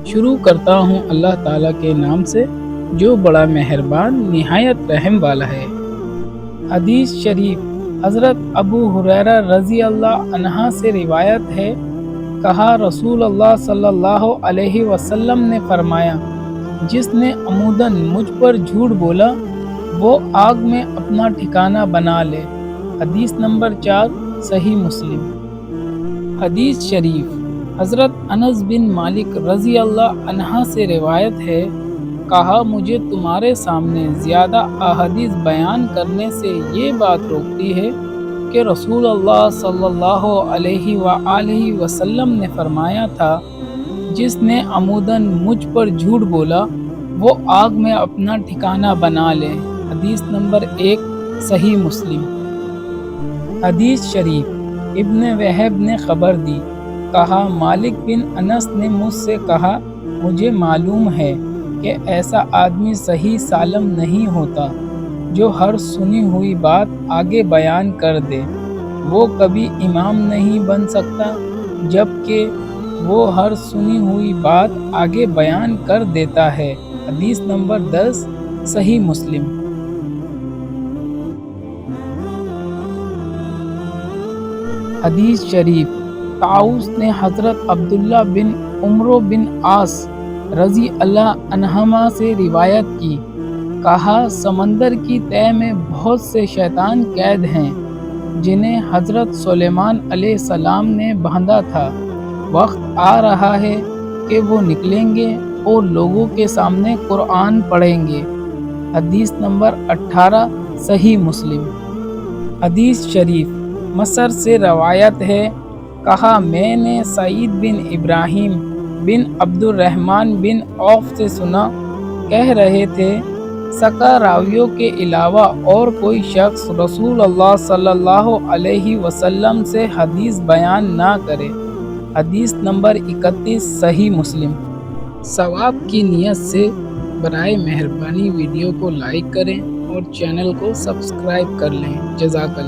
شروع کرتا ہوں اللہ تعالیٰ کے نام سے جو بڑا مہربان نہایت رحم والا ہے۔ حدیث شریف حضرت ابو ہریرہ رضی اللہ عنہ سے روایت ہے، کہا رسول اللہ صلی اللہ علیہ وسلم نے فرمایا، جس نے عموداً مجھ پر جھوٹ بولا وہ آگ میں اپنا ٹھکانہ بنا لے۔ حدیث نمبر 4 صحیح مسلم۔ حدیث شریف حضرت انس بن مالک رضی اللہ عنہ سے روایت ہے، کہا مجھے تمہارے سامنے زیادہ احادیث بیان کرنے سے یہ بات روکتی ہے کہ رسول اللہ صلی اللہ علیہ وآلہ وسلم نے فرمایا تھا، جس نے عموداً مجھ پر جھوٹ بولا وہ آگ میں اپنا ٹھکانہ بنا لے۔ حدیث نمبر 1 صحیح مسلم۔ حدیث شریف ابن وہب نے خبر دی، کہا مالک بن انس نے مجھ سے کہا، مجھے معلوم ہے کہ ایسا آدمی صحیح سالم نہیں ہوتا جو ہر سنی ہوئی بات آگے بیان کر دے۔ وہ کبھی امام نہیں بن سکتا جبکہ وہ ہر سنی ہوئی بات آگے بیان کر دیتا ہے۔ حدیث نمبر 10 صحیح مسلم۔ حدیث شریف طاؤس نے حضرت عبداللہ بن عمرو بن عاص رضی اللہ عنہما سے روایت کی، کہا سمندر کی تہہ میں بہت سے شیطان قید ہیں جنہیں حضرت سلیمان علیہ السلام نے باندھا تھا۔ وقت آ رہا ہے کہ وہ نکلیں گے اور لوگوں کے سامنے قرآن پڑھیں گے۔ حدیث نمبر 18 صحیح مسلم۔ حدیث شریف مصر سے روایت ہے، کہا میں نے سعید بن ابراہیم بن عبد الرحمن بن عوف سے سنا، کہہ رہے تھے، سکہ راویوں کے علاوہ اور کوئی شخص رسول اللہ صلی اللہ علیہ وسلم سے حدیث بیان نہ کرے۔ حدیث نمبر 31 صحیح مسلم۔ ثواب کی نیت سے برائے مہربانی ویڈیو کو لائک کریں اور چینل کو سبسکرائب کر لیں۔ جزاک اللہ۔